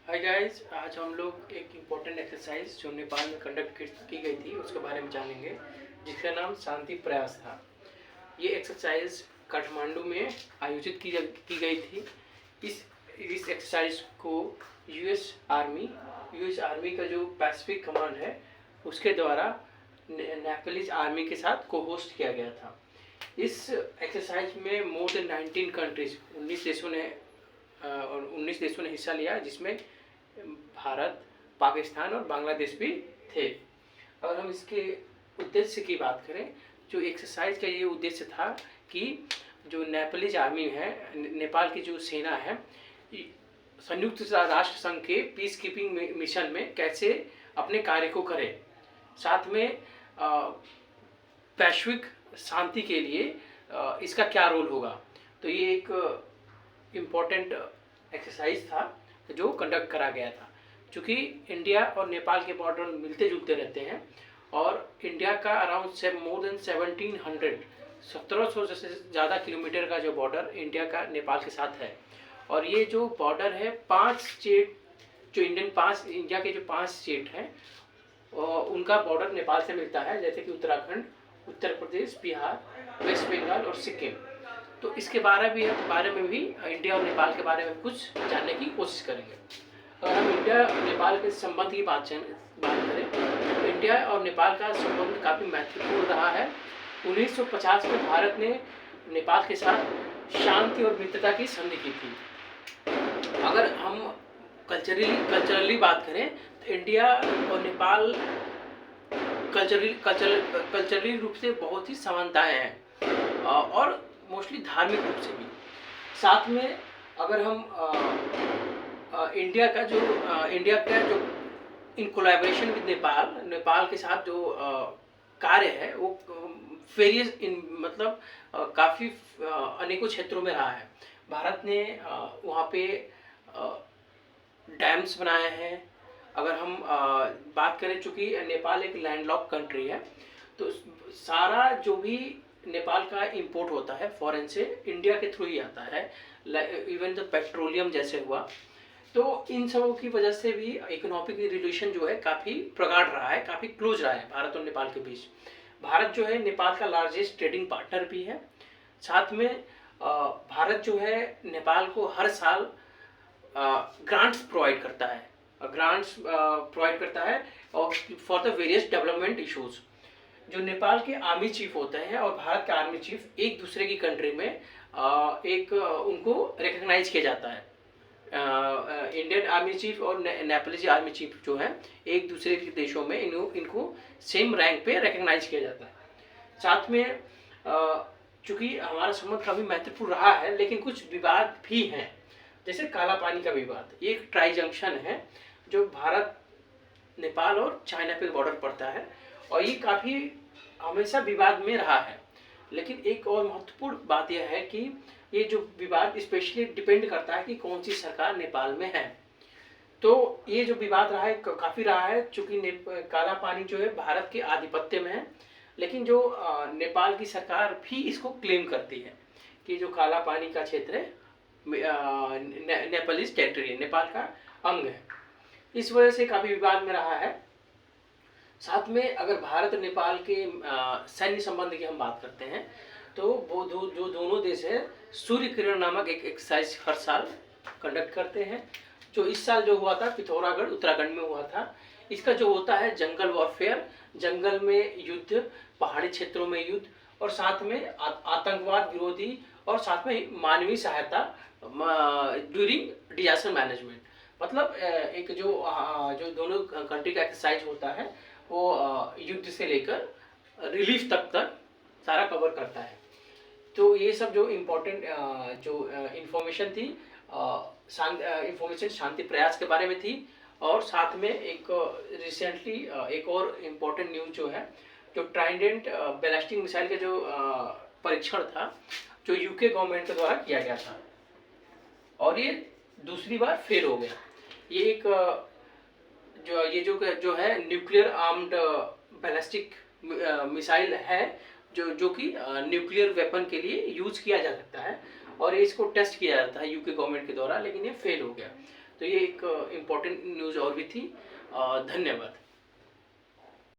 Hi guys, आज हम लोग एक इम्पोर्टेंट एक्सरसाइज जो नेपाल में कंडक्ट की गई थी उसके बारे में जानेंगे, जिसका नाम शांति प्रयास था। ये एक्सरसाइज काठमांडू में आयोजित की गई थी। इस एक्सरसाइज को यूएस आर्मी का जो पैसिफिक कमांड है उसके द्वारा नेपालीज आर्मी के साथ को होस्ट किया गया था। इस एक्सरसाइज में मोर देन 19 कंट्रीज 19 देशों ने हिस्सा लिया, जिसमें भारत, पाकिस्तान और बांग्लादेश भी थे। अगर हम इसके उद्देश्य की बात करें, जो एक्सरसाइज का ये उद्देश्य था कि जो नेपालीज आर्मी है, नेपाल की जो सेना है, संयुक्त राष्ट्र संघ के पीस कीपिंग मिशन में कैसे अपने कार्य को करे, साथ में वैश्विक शांति के लिए इसका क्या रोल होगा। तो ये एक इम्पोर्टेंट एक्सरसाइज था जो कंडक्ट करा गया था। चूँकि इंडिया और नेपाल के बॉर्डर मिलते जुलते रहते हैं और इंडिया का अराउंड मोर देन 1700 से ज़्यादा किलोमीटर का जो बॉर्डर इंडिया का नेपाल के साथ है। और ये जो बॉर्डर है 5 स्टेट, जो इंडिया के जो 5 स्टेट हैं उनका बॉर्डर नेपाल से मिलता है, जैसे कि उत्तराखंड, उत्तर प्रदेश, बिहार, वेस्ट बंगाल और सिक्किम। तो इसके बारे में भी इंडिया और नेपाल के बारे में कुछ जानने की कोशिश करेंगे। अगर हम इंडिया और नेपाल के संबंध की बात करें तो इंडिया और नेपाल का संबंध काफ़ी महत्वपूर्ण रहा है। 1950 में भारत ने नेपाल के साथ शांति और मित्रता की संधि की थी। अगर हम कल्चरली बात करें तो इंडिया और नेपाल कल्चरली रूप से बहुत ही समानताएं हैं और मोस्टली धार्मिक रूप से भी। साथ में अगर हम इंडिया का जो इन कोलैबोरेशन विद नेपाल के साथ जो कार्य है वो वेरियस मतलब काफ़ी अनेकों क्षेत्रों में रहा है। भारत ने वहाँ पे डैम्स बनाए हैं। अगर हम बात करें, चूँकि नेपाल एक लैंडलॉक कंट्री है, तो सारा जो भी नेपाल का इंपोर्ट होता है फॉरेन से, इंडिया के थ्रू ही आता है। इवन द पेट्रोलियम जैसे हुआ, तो इन सबों की वजह से भी इकोनॉमिक रिलेशन जो है काफ़ी प्रगाढ़ रहा है, काफ़ी क्लोज रहा है भारत और नेपाल के बीच। भारत जो है नेपाल का लार्जेस्ट ट्रेडिंग पार्टनर भी है। साथ में भारत जो है नेपाल को हर साल ग्रांट्स प्रोवाइड करता है और for the various development issues. जो नेपाल के आर्मी चीफ होते हैं और भारत के आर्मी चीफ एक दूसरे की कंट्री में उनको रिकग्नाइज किया जाता है। इंडियन आर्मी चीफ और नेपालीज आर्मी चीफ जो है एक दूसरे के देशों में इनको सेम रैंक पे रिकग्नाइज किया जाता है। साथ में चूँकि हमारा संबंध काफ़ी महत्वपूर्ण रहा है, लेकिन कुछ विवाद भी हैं, जैसे काला पानी का विवाद। ये एक ट्राई जंक्शन है जो भारत, नेपाल और चाइना पे बॉर्डर पड़ता है और ये काफ़ी हमेशा विवाद में रहा है। लेकिन एक और महत्वपूर्ण बात यह है कि ये जो विवाद स्पेशली डिपेंड करता है कि कौन सी सरकार नेपाल में है। तो ये जो विवाद रहा है काफ़ी रहा है, चूँकि काला पानी जो है भारत के आधिपत्य में है, लेकिन जो नेपाल की सरकार भी इसको क्लेम करती है कि जो काला पानी का क्षेत्र है नेपालीज टेरिटरी है, नेपाल का अंग है। इस वजह से काफ़ी विवाद में रहा है। साथ में अगर भारत और नेपाल के सैन्य संबंध की हम बात करते हैं तो वो जो दोनों देश है सूर्य किरण नामक एक एक्सरसाइज हर साल कंडक्ट करते हैं। जो इस साल जो हुआ था पिथौरागढ़ उत्तराखंड में हुआ था। इसका जो होता है जंगल वॉरफेयर, जंगल में युद्ध, पहाड़ी क्षेत्रों में युद्ध, और साथ में आतंकवाद विरोधी, और साथ में मानवीय सहायता ड्यूरिंग डिजास्टर मैनेजमेंट। मतलब एक जो दोनों कंट्री का एक्सरसाइज होता है वो युद्ध से लेकर रिलीफ तक सारा कवर करता है। तो ये सब जो इम्पोर्टेंट इंफॉर्मेशन थी, इंफॉर्मेशन शांति प्रयास के बारे में थी। और साथ में एक रिसेंटली एक और इम्पोर्टेंट न्यूज़ जो है, जो ट्राइडेंट बैलिस्टिक मिसाइल का जो परीक्षण था जो यूके गवर्नमेंट के द्वारा किया गया था और ये दूसरी बार फेल हो गया। ये एक जो है न्यूक्लियर आर्म्ड बैलिस्टिक मिसाइल है जो कि न्यूक्लियर वेपन के लिए यूज किया जा सकता है और इसको टेस्ट किया जाता है यूके गवर्नमेंट के द्वारा, लेकिन ये फेल हो गया। तो ये एक इम्पोर्टेंट न्यूज़ और भी थी। धन्यवाद।